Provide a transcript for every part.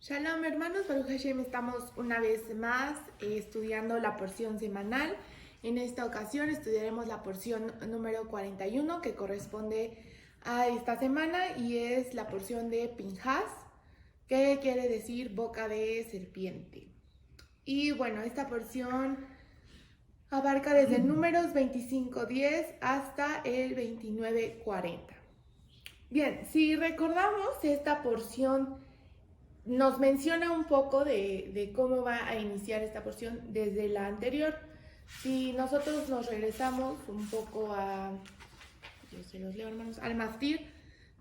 Shalom hermanos, Baruch Hashem, estamos una vez más estudiando la porción semanal. En esta ocasión estudiaremos la porción número 41 que corresponde a esta semana y es la porción de Pinhas, que quiere decir boca de serpiente. Y bueno, esta porción abarca desde el números 25:10 hasta el 29:40. Bien, si recordamos esta porción nos menciona un poco de cómo va a iniciar esta porción desde la anterior. Si nosotros nos regresamos un poco yo se los leo hermanos, al maftir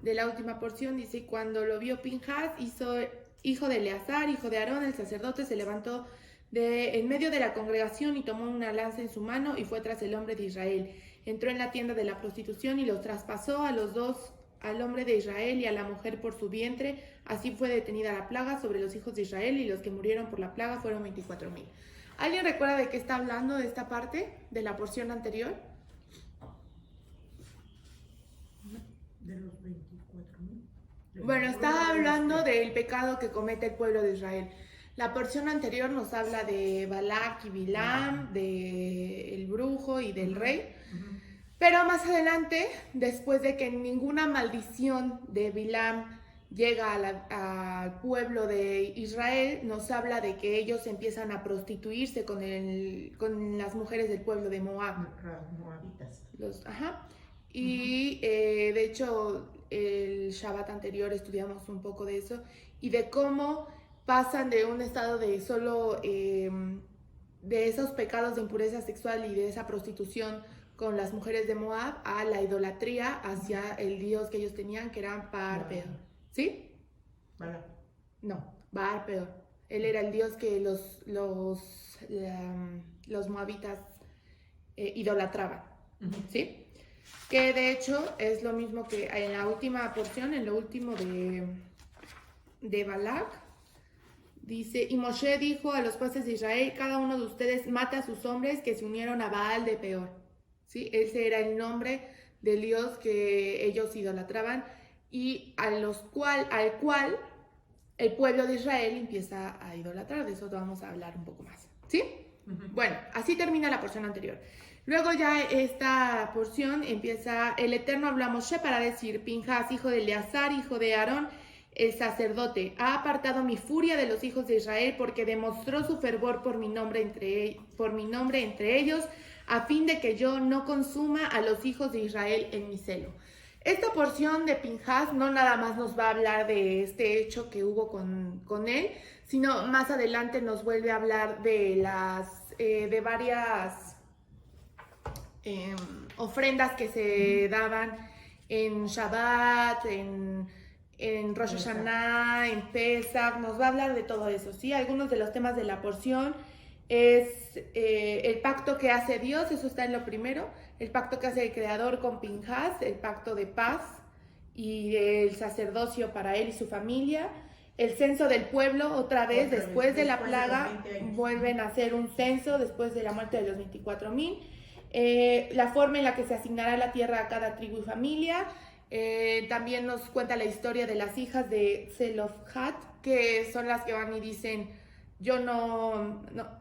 de la última porción, dice: cuando lo vio Pinhas, hijo de Eleazar, hijo de Aarón, el sacerdote, se levantó en medio de la congregación y tomó una lanza en su mano y fue tras el hombre de Israel. Entró en la tienda de la prostitución y los traspasó a los dos, al hombre de Israel y a la mujer por su vientre. Así fue detenida la plaga sobre los hijos de Israel, y los que murieron por la plaga fueron 24,000. ¿Alguien recuerda de qué está hablando de esta parte de la porción anterior? De los 24,000. Bueno, está hablando del pecado que comete el pueblo de Israel. La porción anterior nos habla de Balac y Bilam, del brujo y del rey. Pero más adelante, después de que ninguna maldición de Bilam llega al pueblo de Israel, nos habla de que ellos empiezan a prostituirse con las mujeres del pueblo de Moab. Moabitas. Y de hecho, el Shabbat anterior estudiamos un poco de eso y de cómo pasan de un estado de solo de esos pecados de impureza sexual y de esa prostitución con las mujeres de Moab a la idolatría hacia el dios que ellos tenían, que era Baal Peor. ¿Sí? Bala. No, Baal Peor. Él era el dios que los moabitas idolatraban. ¿Sí? Que de hecho es lo mismo que en la última porción, en lo último de Balac. Dice: y Moshe dijo a los jueces de Israel: cada uno de ustedes mata a sus hombres que se unieron a Baal de Peor. ¿Sí? Ese era el nombre del dios que ellos idolatraban y al cual el pueblo de Israel empieza a idolatrar. De eso vamos a hablar un poco más. ¿Sí? Bueno, así termina la porción anterior. Luego ya esta porción empieza: el Eterno habló a Moshe para decir: Pinhas, hijo de Eleazar, hijo de Aarón, el sacerdote, ha apartado mi furia de los hijos de Israel porque demostró su fervor por mi nombre entre ellos, a fin de que yo no consuma a los hijos de Israel en mi celo. Esta porción de Pinhas no nada más nos va a hablar de este hecho que hubo con él, sino más adelante nos vuelve a hablar de varias ofrendas que se daban en Shabbat, en Rosh Hashanah, en Pesach. Nos va a hablar de todo eso, ¿sí? Algunos de los temas de la porción es el pacto que hace Dios, eso está en lo primero, el pacto que hace el Creador con Pinhas, el pacto de paz y el sacerdocio para él y su familia, el censo del pueblo, otra vez, después de la plaga, vuelven a hacer un censo después de la muerte de los 24,000, la forma en la que se asignará la tierra a cada tribu y familia. También nos cuenta la historia de las hijas de Zelofhat, que son las que van y dicen: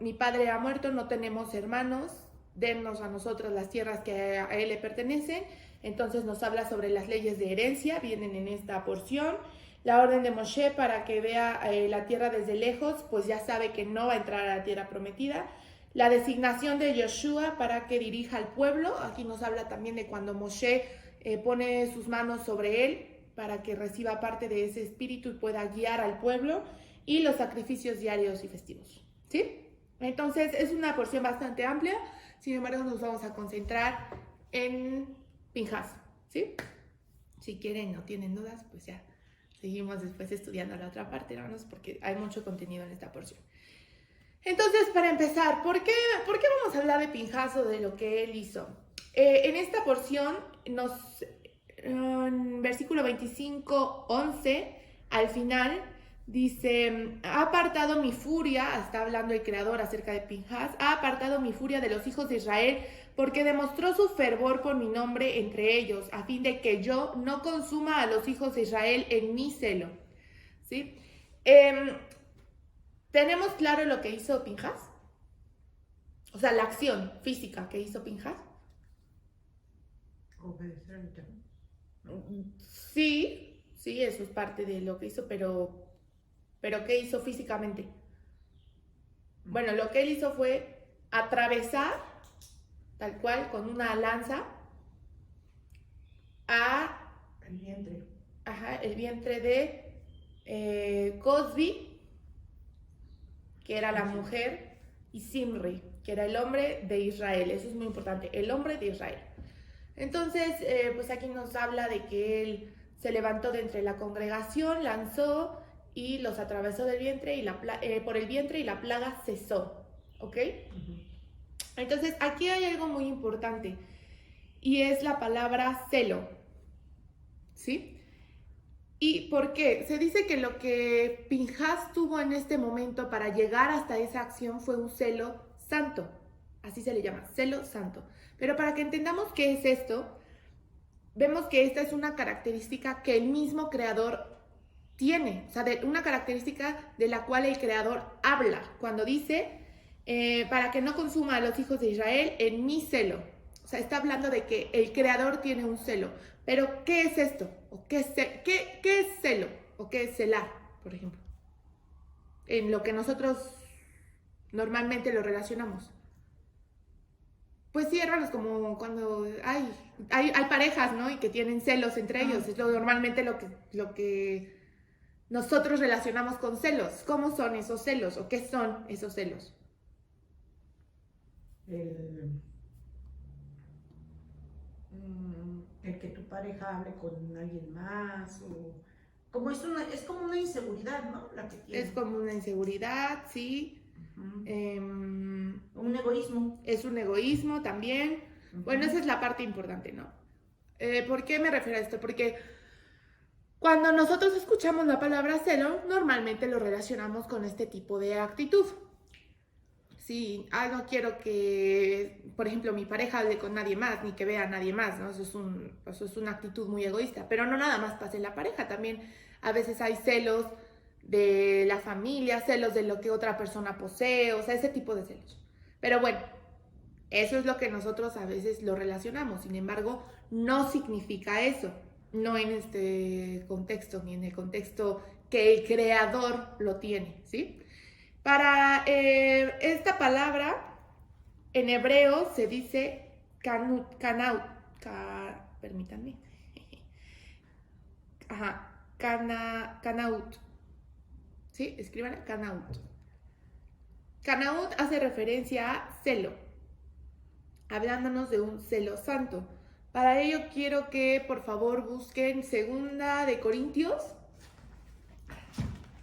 mi padre ha muerto, no tenemos hermanos, dennos a nosotros las tierras que a él le pertenecen. Entonces nos habla sobre las leyes de herencia, vienen en esta porción. La orden de Moshe para que vea la tierra desde lejos, pues ya sabe que no va a entrar a la tierra prometida. La designación de Yoshua para que dirija al pueblo, aquí nos habla también de cuando Moshe pone sus manos sobre él para que reciba parte de ese espíritu y pueda guiar al pueblo, y los sacrificios diarios y festivos, ¿sí? Entonces es una porción bastante amplia, sin embargo nos vamos a concentrar en Pinhas, ¿sí? Si quieren, no tienen dudas, pues ya seguimos después estudiando la otra parte, hermanos, porque hay mucho contenido en esta porción. Entonces, para empezar, ¿por qué vamos a hablar de Pinhas o de lo que él hizo? En esta porción, en versículo 25:11, al final, dice: ha apartado mi furia, está hablando el Creador acerca de Pinhas, ha apartado mi furia de los hijos de Israel, porque demostró su fervor por mi nombre entre ellos, a fin de que yo no consuma a los hijos de Israel en mi celo. ¿Sí? ¿Tenemos claro lo que hizo Pinjas? O sea, la acción física que hizo Pinjas. Obedecer al Eterno. Sí, sí, eso es parte de lo que hizo, pero ¿qué hizo físicamente? Bueno, lo que él hizo fue atravesar, tal cual, con una lanza, El vientre. el vientre de Cosbi, que era la mujer, y Simri, que era el hombre de Israel. Eso es muy importante, el hombre de Israel. Entonces, pues aquí nos habla de que él se levantó de entre la congregación, lanzó y los atravesó del vientre y por el vientre y la plaga cesó. ¿Ok? Entonces, aquí hay algo muy importante y es la palabra celo. ¿Sí? ¿Y por qué? Se dice que lo que Pinjas tuvo en este momento para llegar hasta esa acción fue un celo santo. Así se le llama, celo santo. Pero para que entendamos qué es esto, vemos que esta es una característica que el mismo creador tiene, o sea, una característica de la cual el creador habla cuando dice, para que no consuma a los hijos de Israel en mi celo. O sea, está hablando de que el creador tiene un celo. Pero, ¿qué es esto? ¿O qué es celo? ¿O qué es celar, por ejemplo? En lo que nosotros normalmente lo relacionamos. Pues sí, hermanos, como cuando hay parejas, ¿no? Y que tienen celos entre ellos. Es normalmente lo que nosotros relacionamos con celos. ¿Cómo son esos celos? ¿O qué son esos celos? El que tu pareja hable con alguien más, o como es como una inseguridad, ¿no? La que tiene. Es como una inseguridad, sí. Un egoísmo. Es un egoísmo también. Bueno, esa es la parte importante, ¿no? ¿Por qué me refiero a esto? Porque cuando nosotros escuchamos la palabra celo, normalmente lo relacionamos con este tipo de actitud. Sí, no quiero que, por ejemplo, mi pareja hable con nadie más, ni que vea a nadie más, ¿no? Eso es una actitud muy egoísta. Pero no nada más pasa en la pareja, también a veces hay celos de la familia, celos de lo que otra persona posee, o sea, ese tipo de celos. Pero bueno, eso es lo que nosotros a veces lo relacionamos. Sin embargo, no significa eso, no en este contexto, ni en el contexto que el creador lo tiene, ¿sí? Para esta palabra, en hebreo se dice kanaut. Permítanme. Kanaut. ¿Sí? Escriban kanaut. Kanaut hace referencia a celo, hablándonos de un celo santo. Para ello quiero que por favor busquen 2 de Corintios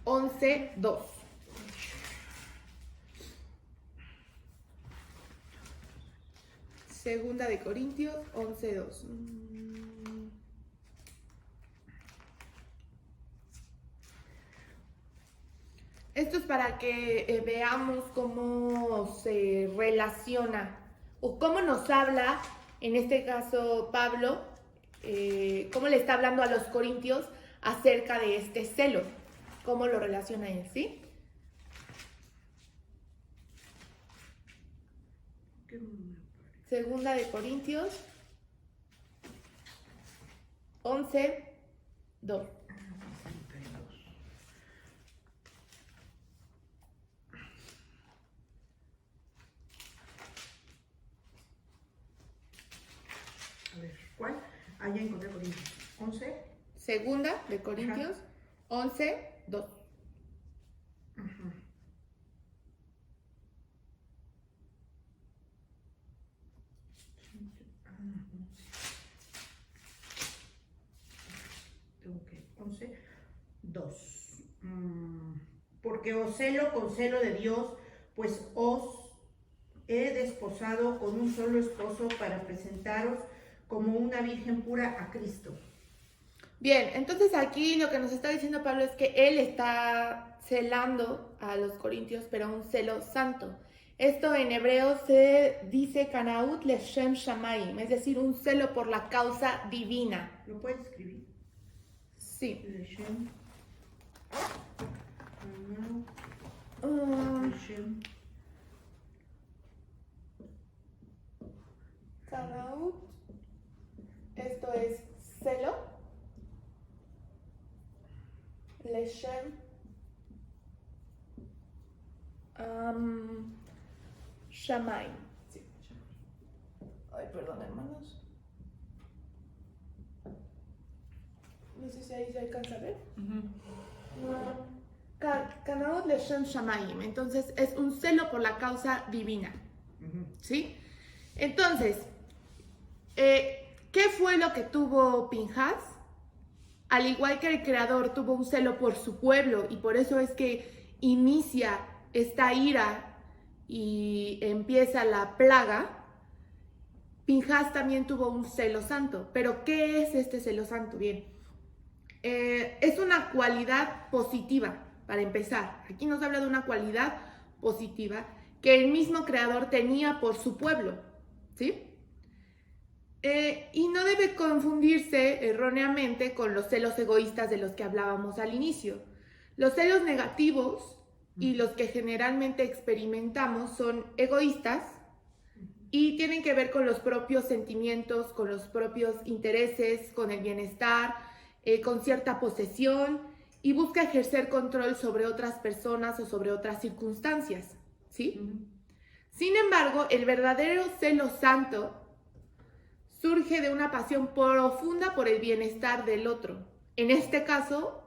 11:2. Segunda de Corintios 11:2. Esto es para que veamos cómo se relaciona o cómo nos habla, en este caso Pablo, cómo le está hablando a los corintios acerca de este celo, cómo lo relaciona él, ¿sí? Segunda de Corintios 11:2. A ver, ¿cuál? Ya encontré Corintios. 11. Segunda de Corintios 11:2. Tengo que 11:2. Porque os celo con celo de Dios, pues os he desposado con un solo esposo para presentaros como una virgen pura a Cristo. Bien, entonces aquí lo que nos está diciendo Pablo es que él está celando a los corintios, pero un celo santo. Esto en hebreo se dice kanaut leshem shamayim, es decir, un celo por la causa divina. ¿Lo puedes escribir? Sí. Leshem. Leshem. Kanaut. Esto es celo. Leshem. Shamaim. Sí. Ay, perdón, hermanos. No sé si ahí se alcanza a ver. Kanaut Leshem Shamaim. Entonces es un celo por la causa divina. ¿Sí? Entonces, ¿qué fue lo que tuvo Pinhas? Al igual que el creador tuvo un celo por su pueblo y por eso es que inicia esta ira y empieza la plaga, Pinhas también tuvo un celo santo. ¿Pero qué es este celo santo? Bien, es una cualidad positiva, para empezar. Aquí nos habla de una cualidad positiva que el mismo creador tenía por su pueblo, ¿sí? Y no debe confundirse erróneamente con los celos egoístas de los que hablábamos al inicio. Los celos negativos y los que generalmente experimentamos son egoístas y tienen que ver con los propios sentimientos, con los propios intereses, con el bienestar, con cierta posesión y busca ejercer control sobre otras personas o sobre otras circunstancias, ¿sí? Sin embargo, el verdadero celo santo surge de una pasión profunda por el bienestar del otro, en este caso,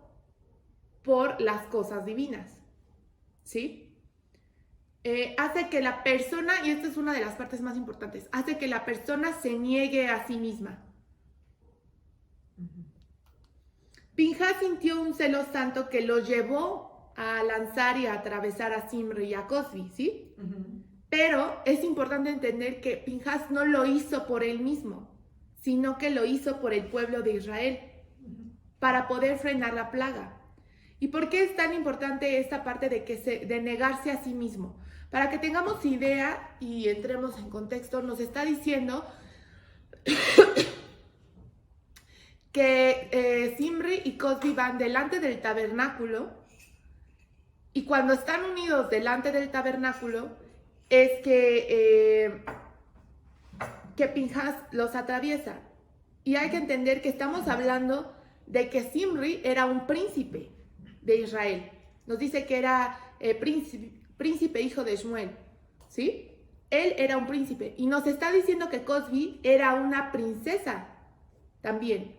por las cosas divinas, ¿sí? Hace que la persona, y esta es una de las partes más importantes, hace que la persona se niegue a sí misma. Pinhas sintió un celo santo que lo llevó a lanzar y a atravesar a Zimri y a Cosbi, ¿sí? Pero es importante entender que Pinhas no lo hizo por él mismo, sino que lo hizo por el pueblo de Israel, para poder frenar la plaga. ¿Y por qué es tan importante esta parte de negarse a sí mismo? Para que tengamos idea y entremos en contexto, nos está diciendo que Zimri y Cosbi van delante del tabernáculo y cuando están unidos delante del tabernáculo es que Pinhas los atraviesa. Y hay que entender que estamos hablando de que Zimri era un príncipe de Israel. Nos dice que era príncipe hijo de Shmuel, ¿sí? Él era un príncipe. Y nos está diciendo que Cosbi era una princesa también.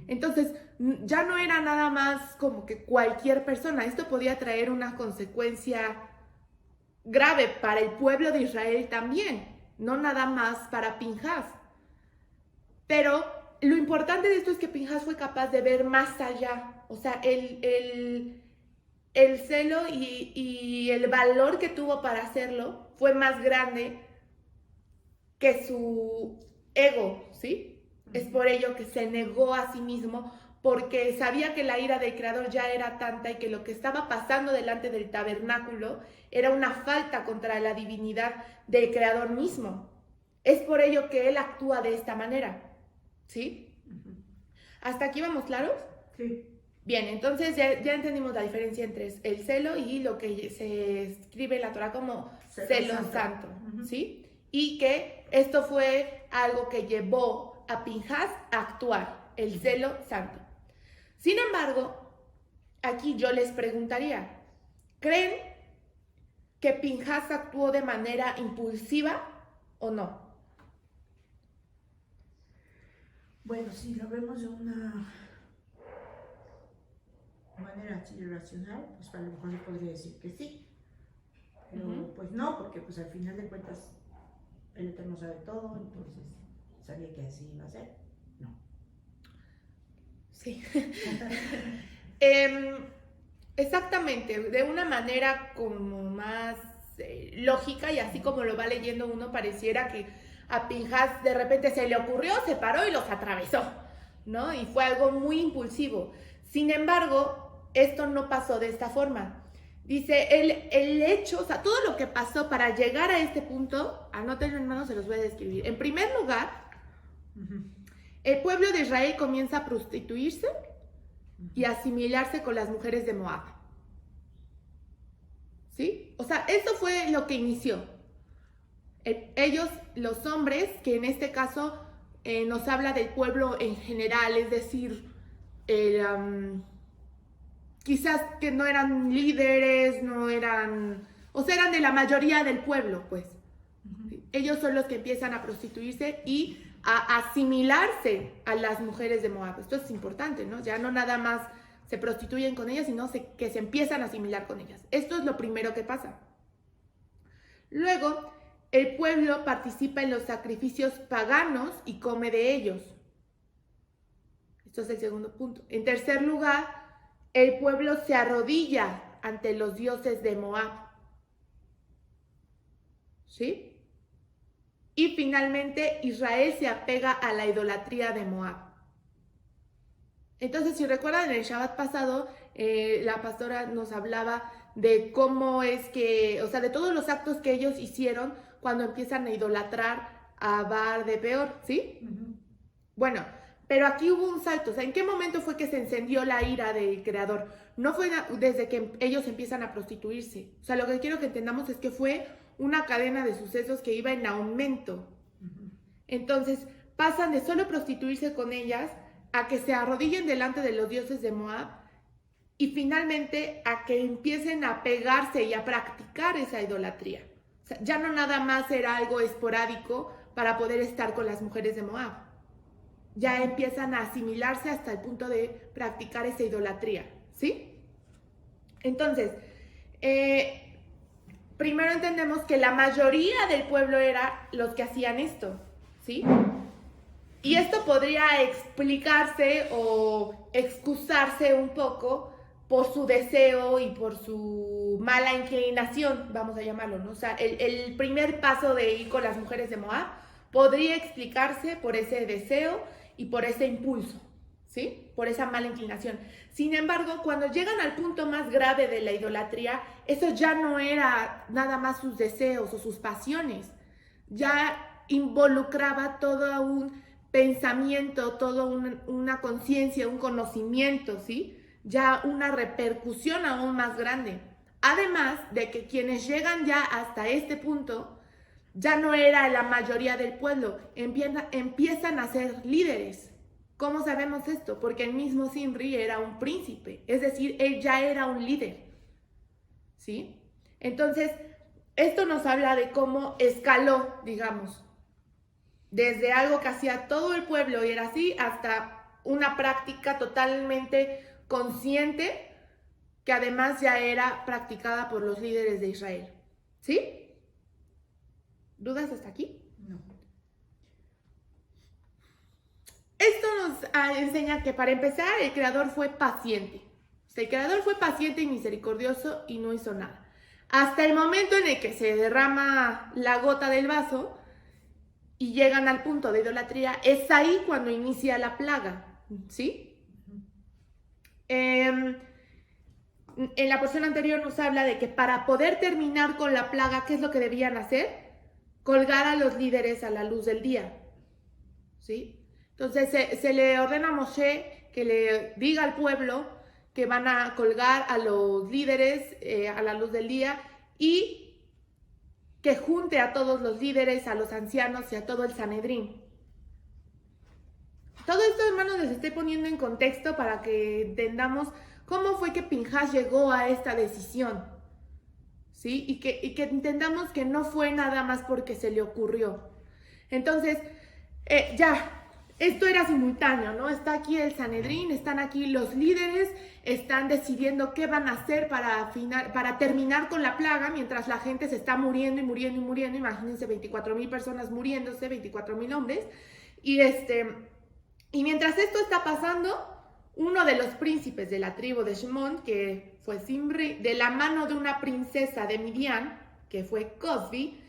Entonces, ya no era nada más como que cualquier persona. Esto podía traer una consecuencia grave para el pueblo de Israel también, no nada más para Pinhas. Pero lo importante de esto es que Pinhas fue capaz de ver más allá. O sea, el celo y el valor que tuvo para hacerlo fue más grande que su ego, ¿sí? Es por ello que se negó a sí mismo, porque sabía que la ira del creador ya era tanta y que lo que estaba pasando delante del tabernáculo era una falta contra la divinidad del creador mismo. Es por ello que él actúa de esta manera, ¿sí? ¿Hasta aquí vamos claros? Sí. Bien, entonces ya entendimos la diferencia entre el celo y lo que se escribe en la Torah como celo santo, ¿sí? Y que esto fue algo que llevó a Pinhas a actuar, el celo santo. Sin embargo, aquí yo les preguntaría, ¿creen que Pinhas actuó de manera impulsiva o no? Bueno, si lo vemos de una manera así racional, pues a lo mejor se podría decir que sí. Pero pues no, porque pues al final de cuentas el Eterno sabe todo, entonces sabía que así iba a ser. No. Sí. Exactamente, de una manera como más lógica y así como lo va leyendo uno, pareciera que a Pinhas de repente se le ocurrió, se paró y los atravesó, ¿no? Y fue algo muy impulsivo. Sin embargo, esto no pasó de esta forma. Dice, el hecho, o sea, todo lo que pasó para llegar a este punto, anótenlo hermanos, se los voy a describir. En primer lugar, el pueblo de Israel comienza a prostituirse y asimilarse con las mujeres de Moab. ¿sí? O sea, eso fue lo que inició. Ellos, los hombres, que en este caso nos habla del pueblo en general, es decir, quizás que no eran líderes, no eran, o sea, eran de la mayoría del pueblo, pues. Ellos son los que empiezan a prostituirse y a asimilarse a las mujeres de Moab. Esto es importante, ¿no? Ya no nada más se prostituyen con ellas, sino que se empiezan a asimilar con ellas. Esto es lo primero que pasa. Luego, el pueblo participa en los sacrificios paganos y come de ellos. Esto es el segundo punto. En tercer lugar, el pueblo se arrodilla ante los dioses de Moab. ¿Sí? Y finalmente, Israel se apega a la idolatría de Moab. Entonces, si recuerdan, en el Shabbat pasado, la pastora nos hablaba de cómo es que, o sea, de todos los actos que ellos hicieron cuando empiezan a idolatrar a Baal de Peor, ¿sí? Bueno, pero aquí hubo un salto. O sea, ¿en qué momento fue que se encendió la ira del Creador? No fue desde que ellos empiezan a prostituirse. O sea, lo que quiero que entendamos es que fue una cadena de sucesos que iba en aumento. Entonces, pasan de solo prostituirse con ellas a que se arrodillen delante de los dioses de Moab y finalmente a que empiecen a pegarse y a practicar esa idolatría. O sea, ya no nada más era algo esporádico para poder estar con las mujeres de Moab. Ya empiezan a asimilarse hasta el punto de practicar esa idolatría, ¿sí? Entonces, primero entendemos que la mayoría del pueblo era los que hacían esto, ¿sí? Y esto podría explicarse o excusarse un poco por su deseo y por su mala inclinación, vamos a llamarlo, ¿no? O sea, el primer paso de ir con las mujeres de Moab podría explicarse por ese deseo y por ese impulso, ¿sí? Por esa mala inclinación. Sin embargo, cuando llegan al punto más grave de la idolatría, eso ya no era nada más sus deseos o sus pasiones, ya involucraba todo un pensamiento, toda una conciencia, un conocimiento, ¿sí? Ya una repercusión aún más grande. Además de que quienes llegan ya hasta este punto, ya no era la mayoría del pueblo, empiezan a ser líderes. ¿Cómo sabemos esto? Porque el mismo Zimri era un príncipe, es decir, él ya era un líder, ¿sí? Entonces, esto nos habla de cómo escaló, digamos, desde algo que hacía todo el pueblo y era así, hasta una práctica totalmente consciente que además ya era practicada por los líderes de Israel. ¿Sí? ¿Dudas hasta aquí? No. Esto nos enseña que para empezar el Creador fue paciente. O sea, el Creador fue paciente y misericordioso y no hizo nada. Hasta el momento en el que se derrama la gota del vaso y llegan al punto de idolatría, es ahí cuando inicia la plaga, ¿sí? En la porción anterior nos habla de que para poder terminar con la plaga, ¿qué es lo que debían hacer? Colgar a los líderes a la luz del día, ¿sí? Entonces se le ordena a Moshe que le diga al pueblo que van a colgar a los líderes a la luz del día y que junte a todos los líderes, a los ancianos y a todo el Sanedrín. Todo esto, hermanos, les estoy poniendo en contexto para que entendamos cómo fue que Pinhas llegó a esta decisión, ¿sí? Y que entendamos que no fue nada más porque se le ocurrió. Entonces, esto era simultáneo, ¿no? Está aquí el Sanedrín, están aquí los líderes, están decidiendo qué van a hacer para terminar con la plaga, mientras la gente se está muriendo y muriendo y muriendo. Imagínense 24,000 personas muriéndose, 24,000 hombres. Y mientras esto está pasando, uno de los príncipes de la tribu de Shimón, que fue Zimri, de la mano de una princesa de Midian, que fue Cosbi,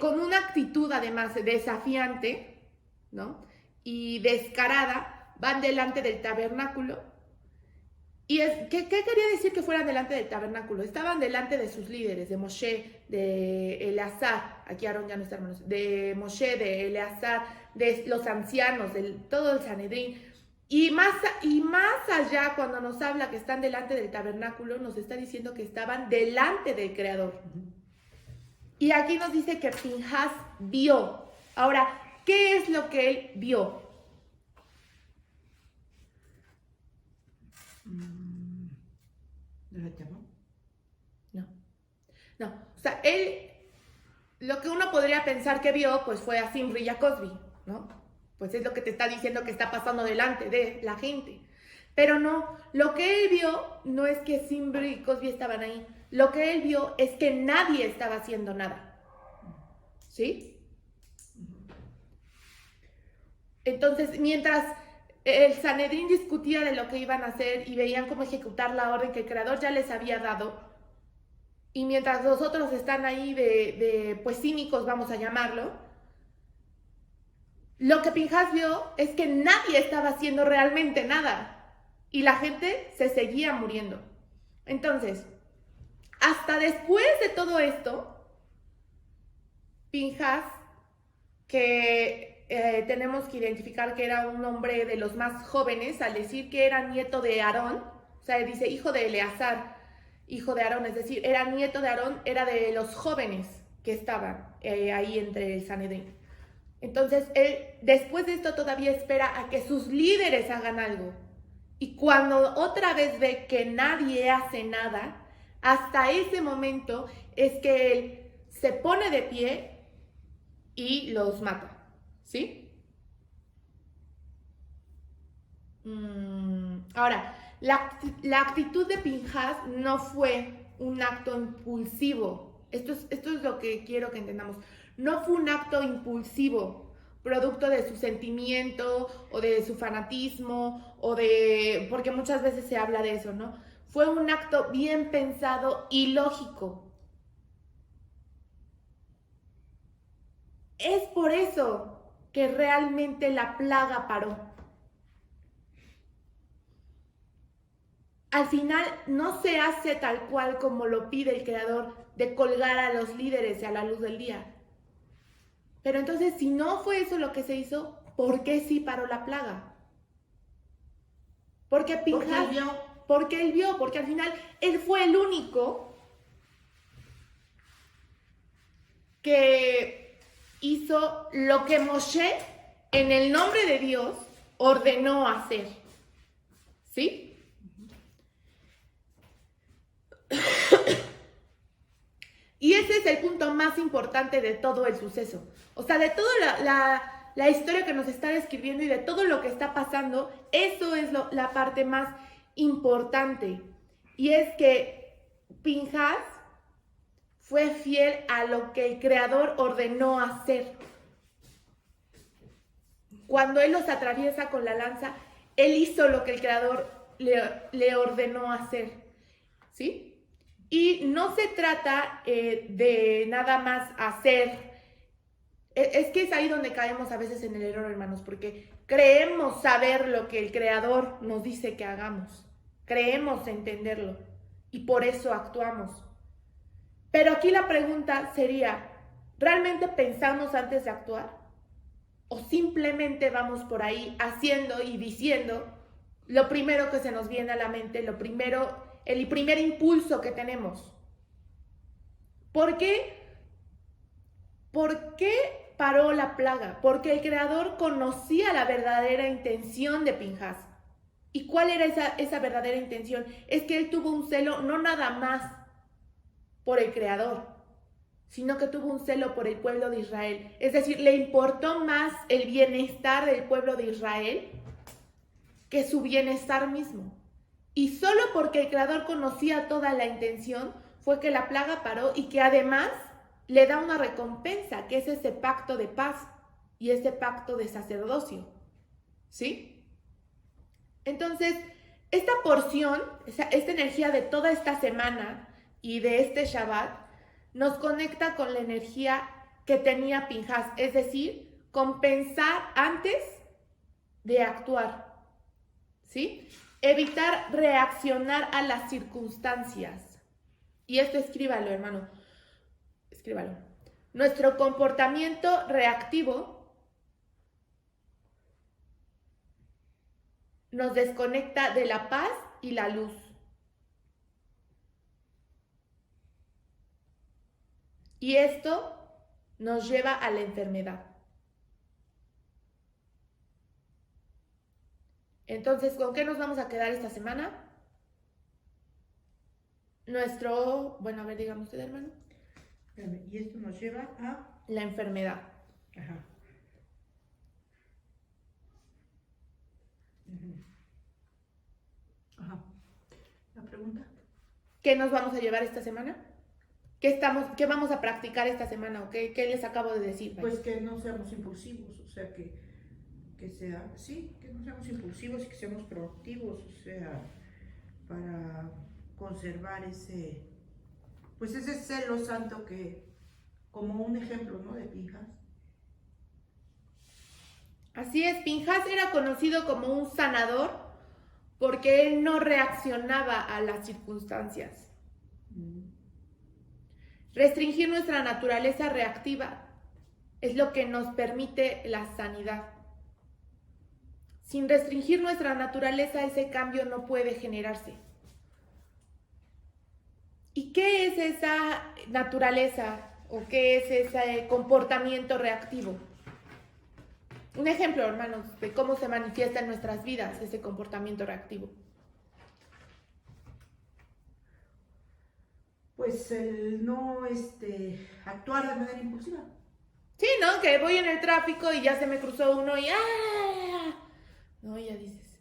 con una actitud además desafiante, ¿no? Y descarada, van delante del tabernáculo. ¿Y qué quería decir que fueran delante del tabernáculo? Estaban delante de sus líderes, de Moshe, de Eleazar, aquí Aarón ya no está, hermanos, de Moshe, de Eleazar, de los ancianos, de todo el Sanedrín. Y más allá, cuando nos habla que están delante del tabernáculo, nos está diciendo que estaban delante del Creador. Y aquí nos dice que Pinhas vio. Ahora, ¿qué es lo que él vio? ¿No lo llamó? No. O sea, él, lo que uno podría pensar que vio, pues fue a Zimri y a Cosby, ¿no? Pues es lo que te está diciendo que está pasando delante de la gente. Pero no, lo que él vio no es que Zimri y Cosby estaban ahí. Lo que él vio es que nadie estaba haciendo nada. ¿Sí? Entonces, mientras el Sanedrín discutía de lo que iban a hacer y veían cómo ejecutar la orden que el Creador ya les había dado, y mientras los otros están ahí pues cínicos, vamos a llamarlo, lo que Pinhas vio es que nadie estaba haciendo realmente nada y la gente se seguía muriendo. Entonces, hasta después de todo esto, Pinhas, que tenemos que identificar que era un hombre de los más jóvenes, al decir que era nieto de Aarón, o sea, dice hijo de Eleazar, hijo de Aarón, es decir, era nieto de Aarón, era de los jóvenes que estaban ahí entre el Sanedrín. Entonces, él después de esto todavía espera a que sus líderes hagan algo. Y cuando otra vez ve que nadie hace nada, hasta ese momento es que él se pone de pie y los mata. ¿Sí? Ahora, la actitud de Pinhas no fue un acto impulsivo. Esto es lo que quiero que entendamos. No fue un acto impulsivo, producto de su sentimiento o de su fanatismo porque muchas veces se habla de eso, ¿no? Fue un acto bien pensado y lógico. Es por eso que realmente la plaga paró. Al final no se hace tal cual como lo pide el Creador de colgar a los líderes a la luz del día. Pero entonces, si no fue eso lo que se hizo, ¿por qué sí paró la plaga? Porque Pinhas, porque él vio, porque al final él fue el único que hizo lo que Moshe, en el nombre de Dios, ordenó hacer. ¿Sí? Y ese es el punto más importante de todo el suceso. O sea, de toda la historia que nos está describiendo y de todo lo que está pasando, eso es la parte más importante. Y es que Pinhas fue fiel a lo que el Creador ordenó hacer. Cuando él los atraviesa con la lanza, él hizo lo que el Creador le ordenó hacer. ¿Sí? Y no se trata de nada más hacer. Es que es ahí donde caemos a veces en el error, hermanos, porque creemos saber lo que el Creador nos dice que hagamos. Creemos entenderlo y por eso actuamos. Pero aquí la pregunta sería, ¿realmente pensamos antes de actuar? ¿O simplemente vamos por ahí haciendo y diciendo lo primero que se nos viene a la mente, el primer impulso que tenemos? ¿Por qué? ¿Por qué paró la plaga? Porque el Creador conocía la verdadera intención de Pinhas. ¿Y cuál era esa verdadera intención? Es que él tuvo un celo no nada más por el Creador, sino que tuvo un celo por el pueblo de Israel. Es decir, le importó más el bienestar del pueblo de Israel que su bienestar mismo. Y solo porque el Creador conocía toda la intención fue que la plaga paró y que además le da una recompensa, que es ese pacto de paz y ese pacto de sacerdocio. ¿Sí? Entonces, esta porción, esta energía de toda esta semana y de este Shabbat, nos conecta con la energía que tenía Pinhas, es decir, con pensar antes de actuar. ¿Sí? Evitar reaccionar a las circunstancias. Y esto escríbalo, hermano. Escríbalo. Nuestro comportamiento reactivo nos desconecta de la paz y la luz. Y esto nos lleva a la enfermedad. Entonces, ¿con qué nos vamos a quedar esta semana? Bueno, a ver, dígame usted, hermano. Y esto nos lleva a la enfermedad. Ajá. Ajá. ¿La pregunta? ¿Qué nos vamos a llevar esta semana? ¿Qué vamos a practicar esta semana? ¿O qué les acabo de decir? Pues que no seamos impulsivos, o sea, que no seamos impulsivos y que seamos proactivos, o sea, para conservar ese celo santo que, como un ejemplo, ¿no? De Pinhas. Así es, Pinhas era conocido como un sanador porque él no reaccionaba a las circunstancias. Restringir nuestra naturaleza reactiva es lo que nos permite la sanidad. Sin restringir nuestra naturaleza, ese cambio no puede generarse. ¿Y qué es esa naturaleza o qué es ese comportamiento reactivo? Un ejemplo, hermanos, de cómo se manifiesta en nuestras vidas ese comportamiento reactivo. Pues el no actuar de manera impulsiva. Sí, ¿no? Que voy en el tráfico y ya se me cruzó uno y ¡ah! No, ya dices.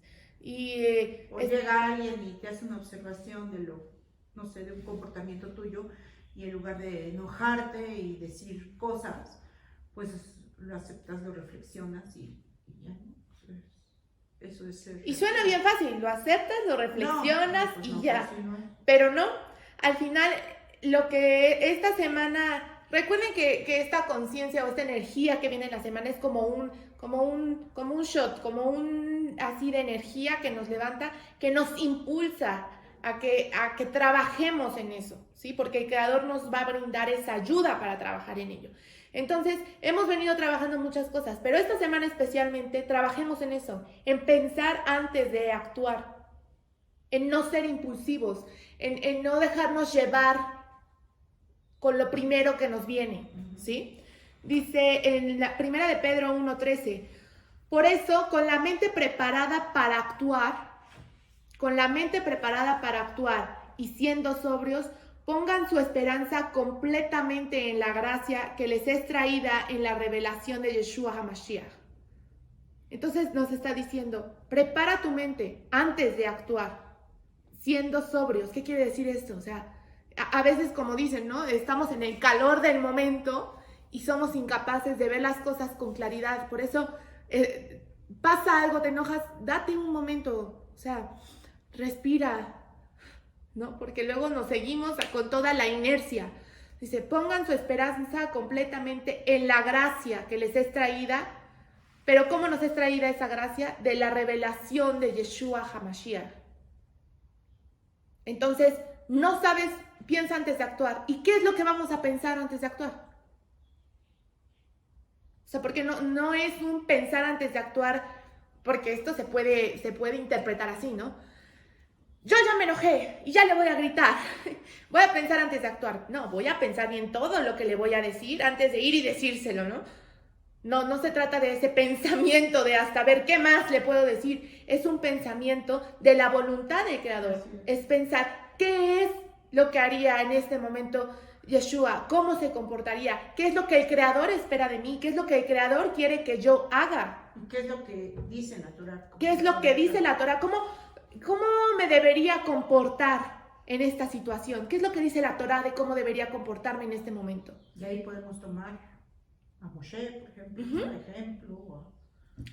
O llega alguien y te hace una observación de de un comportamiento tuyo, y en lugar de enojarte y decir cosas, pues lo aceptas, lo reflexionas y ya, ¿no? Eso es ser... Y suena bien fácil, lo aceptas, lo reflexionas y ya. Pues no. Pero no, al final, lo que esta semana, recuerden que esta conciencia o esta energía que viene en la semana es como un shot, como un así de energía que nos levanta, que nos impulsa a que trabajemos en eso, ¿sí? Porque el Creador nos va a brindar esa ayuda para trabajar en ello. Entonces, hemos venido trabajando muchas cosas, pero esta semana especialmente trabajemos en eso, en pensar antes de actuar, en no ser impulsivos, en no dejarnos llevar con lo primero que nos viene, ¿sí? Dice en la primera de Pedro 1:13, por eso, con la mente preparada para actuar y siendo sobrios, pongan su esperanza completamente en la gracia que les es traída en la revelación de Yeshua HaMashiach. Entonces nos está diciendo, prepara tu mente antes de actuar, siendo sobrios. ¿Qué quiere decir esto? O sea, a veces, como dicen, ¿no? Estamos en el calor del momento y somos incapaces de ver las cosas con claridad. Por eso, pasa algo, te enojas, date un momento, o sea, respira, ¿no? Porque luego nos seguimos con toda la inercia. Dice, pongan su esperanza completamente en la gracia que les es traída. Pero ¿cómo nos es traída esa gracia? De la revelación de Yeshua HaMashiach. Entonces, no sabes, piensa antes de actuar. ¿Y qué es lo que vamos a pensar antes de actuar? O sea, porque no es un pensar antes de actuar, porque esto se puede interpretar así, ¿no? Yo ya me enojé y ya le voy a gritar. Voy a pensar antes de actuar. No, voy a pensar bien todo lo que le voy a decir antes de ir y decírselo, ¿no? No se trata de ese pensamiento de hasta ver qué más le puedo decir. Es un pensamiento de la voluntad del Creador. Es pensar qué es lo que haría en este momento Yeshua, cómo se comportaría, qué es lo que el Creador espera de mí, qué es lo que el Creador quiere que yo haga. ¿Qué es lo que dice la Torah? ¿Qué es lo que dice la Torah? ¿Cómo me debería comportar en esta situación? ¿Qué es lo que dice la Torah de cómo debería comportarme en este momento? Y ahí podemos tomar a Moshe, por ejemplo, ejemplo.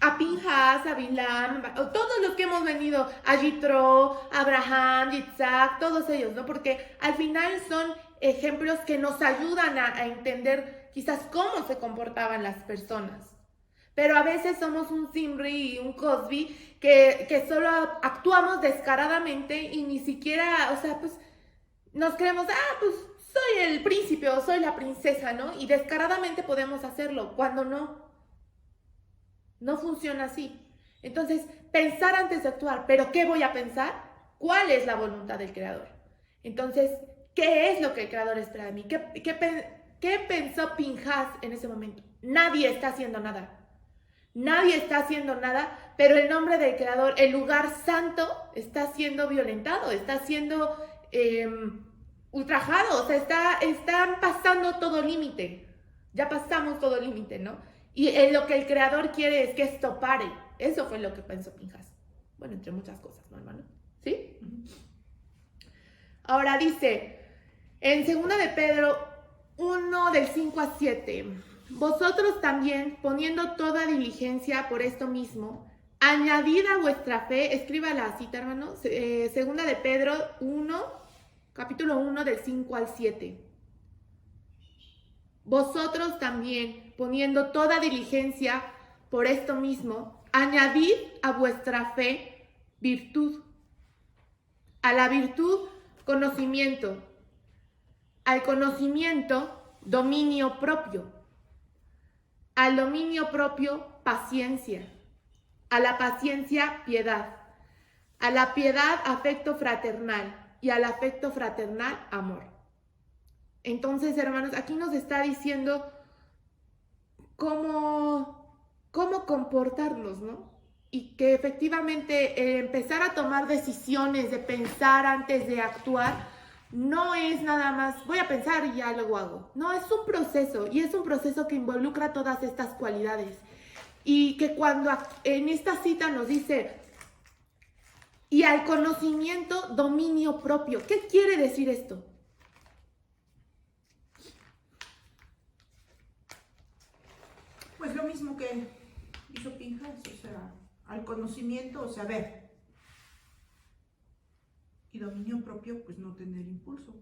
A Pinhas, a Bilam, todos los que hemos venido, a Yitro, Abraham, Yitzhak, todos ellos, ¿no? Porque al final son ejemplos que nos ayudan a entender quizás cómo se comportaban las personas. Pero a veces somos un Zimri y un Cosby que solo actuamos descaradamente y ni siquiera, o sea, pues nos creemos, pues soy el príncipe o soy la princesa, ¿no? Y descaradamente podemos hacerlo, cuando no funciona así. Entonces, pensar antes de actuar. ¿Pero qué voy a pensar? ¿Cuál es la voluntad del Creador? Entonces, ¿qué es lo que el Creador espera de mí? ¿Qué pensó Pinhas en ese momento? Nadie está haciendo nada. Nadie está haciendo nada, pero el nombre del Creador, el lugar santo, está siendo violentado, está siendo ultrajado, o sea, están pasando todo límite. Ya pasamos todo límite, ¿no? Y lo que el Creador quiere es que esto pare. Eso fue lo que pensó Pinhas. Bueno, entre muchas cosas, ¿no, hermano? ¿Sí? Ahora dice, en 2 de Pedro 1, del 5 a 7, vosotros también, poniendo toda diligencia por esto mismo, añadid a vuestra fe, escriba la cita, hermano, 2 de Pedro 1, capítulo 1, del 5 al 7. Vosotros también, poniendo toda diligencia por esto mismo, añadid a vuestra fe virtud, a la virtud conocimiento, al conocimiento dominio propio, al dominio propio paciencia, a la paciencia piedad, a la piedad afecto fraternal y al afecto fraternal amor. Entonces, hermanos, aquí nos está diciendo cómo comportarnos, ¿no? Y que efectivamente empezar a tomar decisiones, de pensar antes de actuar, no es nada más, voy a pensar y ya luego hago. No, es un proceso, y es un proceso que involucra todas estas cualidades. Y que cuando en esta cita nos dice, y al conocimiento, dominio propio. ¿Qué quiere decir esto? Pues lo mismo que hizo Pinhas, o sea, al conocimiento, o saber. Y dominio propio, pues no tener impulso.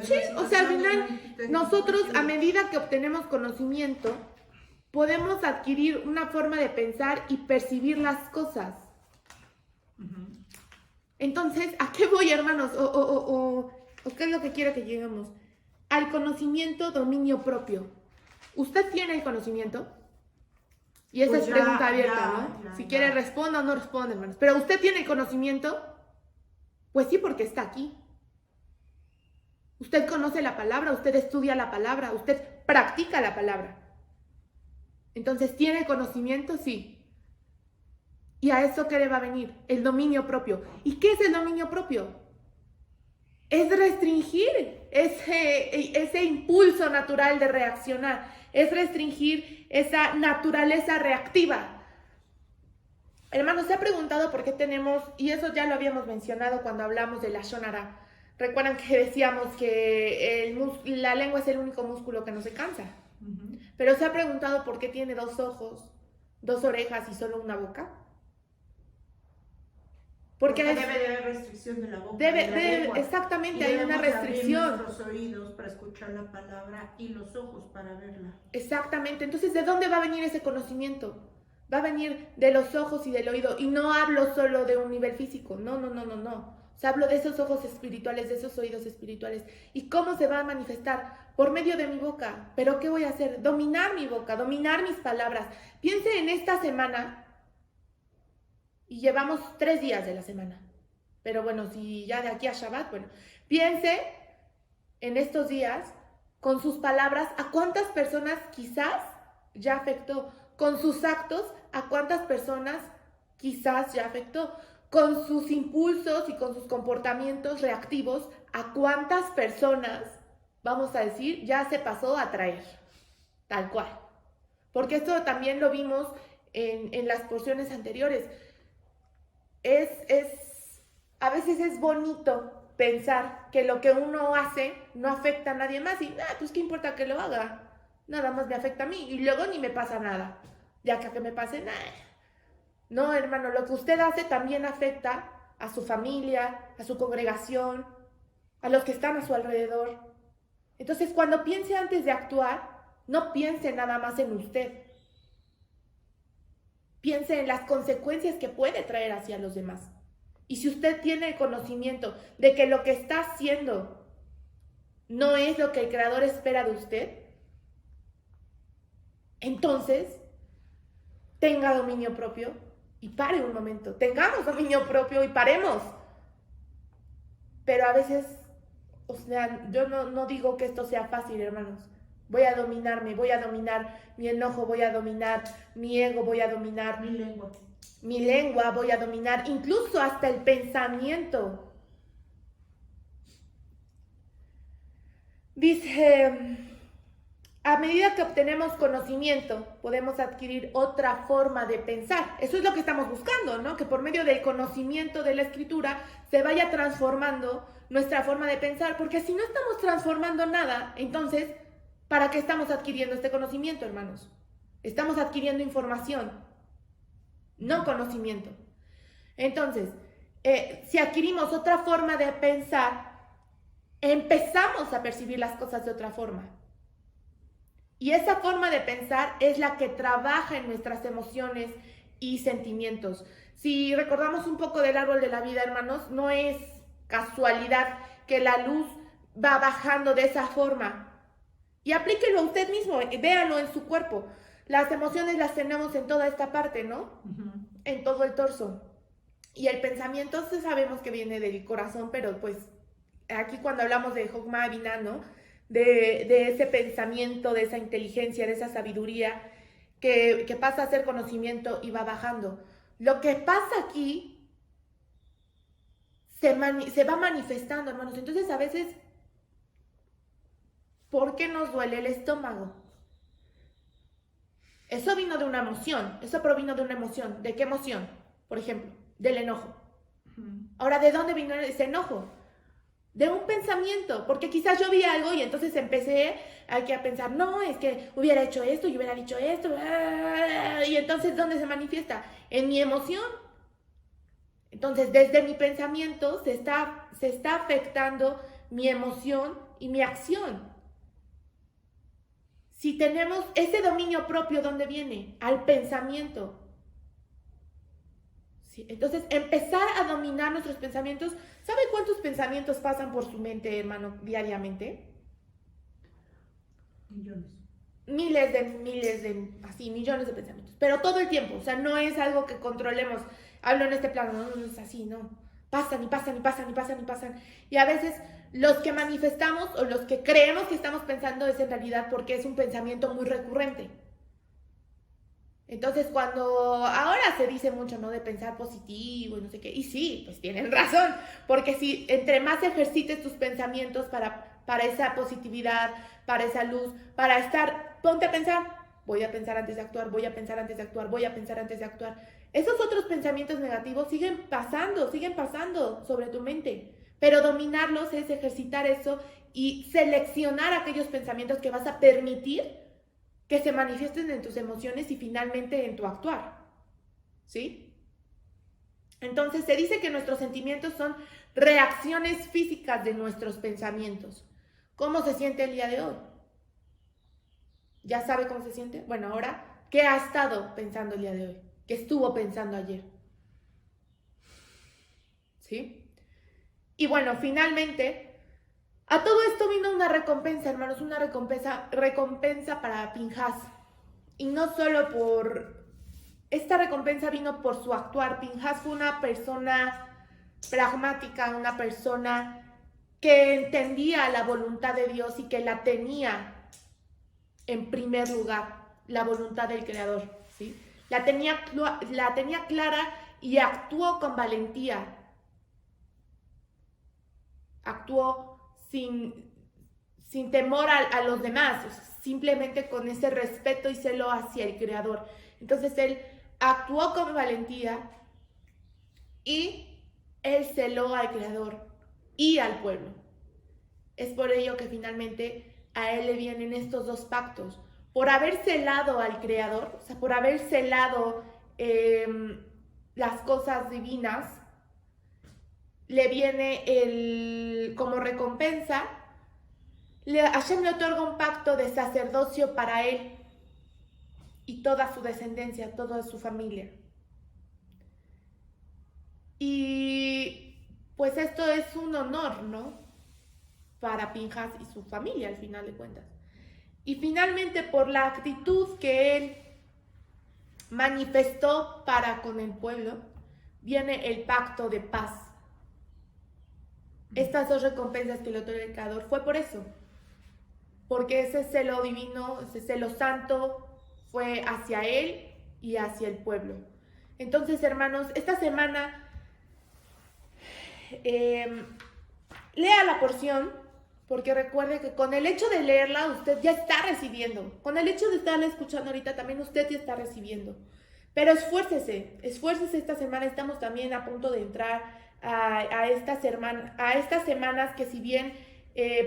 Sí, o sea, al final, nosotros a medida que obtenemos conocimiento, podemos adquirir una forma de pensar y percibir las cosas. Entonces, ¿a qué voy, hermanos? ¿O qué es lo que quiero que lleguemos? Al conocimiento, dominio propio. ¿Usted tiene el conocimiento? Y esa pues es pregunta abierta, ¿no? Si quiere responda o no responde, hermanos. ¿Pero usted tiene el conocimiento? Pues sí, porque está aquí. Usted conoce la palabra, usted estudia la palabra, usted practica la palabra. Entonces, ¿tiene conocimiento? Sí. ¿Y a eso qué le va a venir? El dominio propio. ¿Y qué es el dominio propio? Es restringir ese impulso natural de reaccionar. Es restringir esa naturaleza reactiva. Hermanos, ¿se ha preguntado por qué tenemos, y eso ya lo habíamos mencionado cuando hablamos de la Lashon Hara? Recuerdan que decíamos que la lengua es el único músculo que no se cansa. Pero ¿se ha preguntado por qué tiene 2 ojos, 2 orejas y solo una boca? Porque debe de haber restricción de la boca. Exactamente, hay una restricción. Abrir nuestros oídos para escuchar la palabra y los ojos para verla. Exactamente, entonces ¿de dónde va a venir ese conocimiento? Va a venir de los ojos y del oído. Y no hablo solo de un nivel físico, no. O sea, hablo de esos ojos espirituales, de esos oídos espirituales. ¿Y cómo se va a manifestar? Por medio de mi boca. ¿Pero qué voy a hacer? Dominar mi boca, dominar mis palabras. Piense en esta semana. Y llevamos 3 días de la semana. Pero bueno, si ya de aquí a Shabbat, bueno. Piense en estos días, con sus palabras, a cuántas personas quizás ya afectó. Con sus actos, a cuántas personas quizás ya afectó. Con sus impulsos y con sus comportamientos reactivos, a cuántas personas, vamos a decir, ya se pasó a atraer. Tal cual. Porque esto también lo vimos en las porciones anteriores. A veces es bonito pensar que lo que uno hace no afecta a nadie más y, pues qué importa que lo haga, nada más me afecta a mí y luego ni me pasa nada, ya que me pase nada. No, hermano, lo que usted hace también afecta a su familia, a su congregación, a los que están a su alrededor. Entonces, cuando piense antes de actuar, no piense nada más en usted. Piense en las consecuencias que puede traer hacia los demás. Y si usted tiene el conocimiento de que lo que está haciendo no es lo que el Creador espera de usted, entonces tenga dominio propio y pare un momento, tengamos dominio propio y paremos. Pero a veces, o sea, yo no digo que esto sea fácil, hermanos. Voy a dominarme, voy a dominar mi enojo, voy a dominar mi ego, voy a dominar mi lengua, voy a dominar incluso hasta el pensamiento. Dice, a medida que obtenemos conocimiento, podemos adquirir otra forma de pensar. Eso es lo que estamos buscando, ¿no? Que por medio del conocimiento de la escritura se vaya transformando nuestra forma de pensar, porque si no estamos transformando nada, entonces, ¿para qué estamos adquiriendo este conocimiento, hermanos? Estamos adquiriendo información, no conocimiento. Entonces, si adquirimos otra forma de pensar, empezamos a percibir las cosas de otra forma. Y esa forma de pensar es la que trabaja en nuestras emociones y sentimientos. Si recordamos un poco del árbol de la vida, hermanos, no es casualidad que la luz va bajando de esa forma. Y aplíquelo a usted mismo, véalo en su cuerpo. Las emociones las tenemos en toda esta parte, ¿no? En todo el torso. Y el pensamiento, sabemos que viene del corazón, pero pues aquí cuando hablamos de Jokma Binah, ¿no? De ese pensamiento, de esa inteligencia, de esa sabiduría que pasa a ser conocimiento y va bajando. Lo que pasa aquí se va manifestando, hermanos. Entonces a veces, ¿por qué nos duele el estómago? Eso vino de una emoción, eso provino de una emoción. ¿De qué emoción? Por ejemplo, del enojo. Ahora, ¿de dónde vino ese enojo? De un pensamiento, porque quizás yo vi algo y entonces empecé aquí a pensar, no, es que hubiera hecho esto y hubiera dicho esto, y entonces ¿dónde se manifiesta? En mi emoción. Entonces, desde mi pensamiento se está afectando mi emoción y mi acción. Si tenemos ese dominio propio, ¿dónde viene? Al pensamiento. Sí, entonces, empezar a dominar nuestros pensamientos. ¿Sabe cuántos pensamientos pasan por su mente, hermano, diariamente? Millones. Así, millones de pensamientos. Pero todo el tiempo, o sea, no es algo que controlemos. Hablo en este plano, no es así, no. Pasan y pasan y pasan y pasan y pasan. Y a veces los que manifestamos o los que creemos que estamos pensando es en realidad porque es un pensamiento muy recurrente. Entonces, cuando ahora se dice mucho, ¿no? De pensar positivo y no sé qué. Y sí, pues tienen razón. Porque si entre más ejercites tus pensamientos para esa positividad, para esa luz, para estar, ponte a pensar. Voy a pensar antes de actuar, voy a pensar antes de actuar, voy a pensar antes de actuar. Esos otros pensamientos negativos siguen pasando sobre tu mente. Pero dominarlos es ejercitar eso y seleccionar aquellos pensamientos que vas a permitir que se manifiesten en tus emociones y finalmente en tu actuar, ¿sí? Entonces se dice que nuestros sentimientos son reacciones físicas de nuestros pensamientos. ¿Cómo se siente el día de hoy? ¿Ya sabe cómo se siente? Bueno, ahora, ¿qué ha estado pensando el día de hoy? ¿Qué estuvo pensando ayer? ¿Sí? Y bueno, finalmente, a todo esto vino una recompensa, hermanos, una recompensa para Pinhas. Y no solo por... Esta recompensa vino por su actuar. Pinhas fue una persona pragmática, una persona que entendía la voluntad de Dios y que la tenía en primer lugar, la voluntad del Creador, ¿sí? La tenía clara y actuó con valentía. Actuó sin temor a los demás, simplemente con ese respeto y celo hacia el Creador. Entonces él actuó con valentía y él celó al Creador y al pueblo. Es por ello que finalmente a él le vienen estos dos pactos. Por haber celado al Creador, o sea, por haber celado las cosas divinas, le viene como recompensa, Hashem le otorga un pacto de sacerdocio para él y toda su descendencia, toda su familia. Y pues esto es un honor, ¿no? Para Pinhas y su familia, al final de cuentas. Y finalmente, por la actitud que él manifestó para con el pueblo, viene el pacto de paz. Estas dos recompensas que le otorga el Creador fue por eso, porque ese celo divino, ese celo santo fue hacia él y hacia el pueblo. Entonces, hermanos, esta semana lea la porción, porque recuerde que con el hecho de leerla usted ya está recibiendo. Con el hecho de estarla escuchando ahorita también usted ya está recibiendo. Pero esfuércese esta semana. Estamos también a punto de entrar a estas semanas que, si bien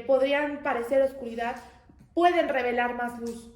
podrían parecer oscuridad, pueden revelar más luz.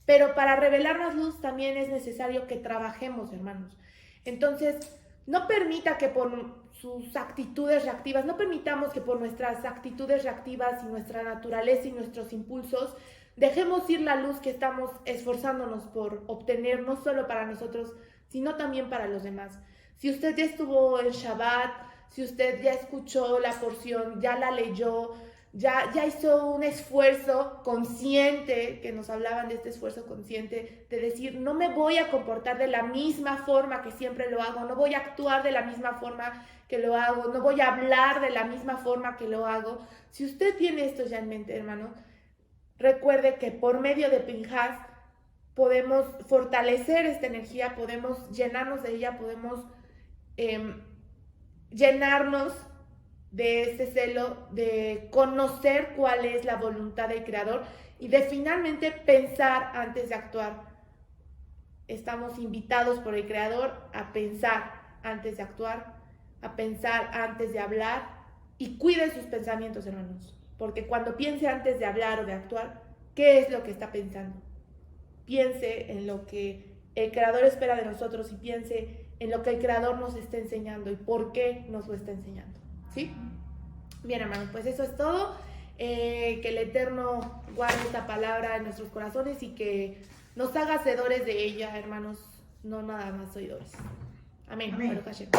Pero para revelar más luz también es necesario que trabajemos, hermanos. Entonces, no permita que por sus actitudes reactivas, no permitamos que por nuestras actitudes reactivas y nuestra naturaleza y nuestros impulsos dejemos ir la luz que estamos esforzándonos por obtener, no solo para nosotros, sino también para los demás. Si usted ya estuvo en Shabbat, si usted ya escuchó la porción, ya la leyó, ya hizo un esfuerzo consciente, que nos hablaban de este esfuerzo consciente, de decir, no me voy a comportar de la misma forma que siempre lo hago, no voy a actuar de la misma forma que lo hago, no voy a hablar de la misma forma que lo hago. Si usted tiene esto ya en mente, hermano, recuerde que por medio de Pinhas podemos fortalecer esta energía, podemos llenarnos de ella, podemos llenarnos de ese celo, de conocer cuál es la voluntad del Creador y de finalmente pensar antes de actuar. Estamos invitados por el Creador a pensar antes de actuar, a pensar antes de hablar, y cuide sus pensamientos, hermanos, porque cuando piense antes de hablar o de actuar, ¿qué es lo que está pensando? Piense en lo que el Creador espera de nosotros y piense en lo que el Creador nos está enseñando y por qué nos lo está enseñando. ¿Sí? Bien, hermanos, pues eso es todo. Que el Eterno guarde esta palabra en nuestros corazones y que nos haga hacedores de ella, hermanos, no nada más oidores. Amén. Amén. Baruch Hashem.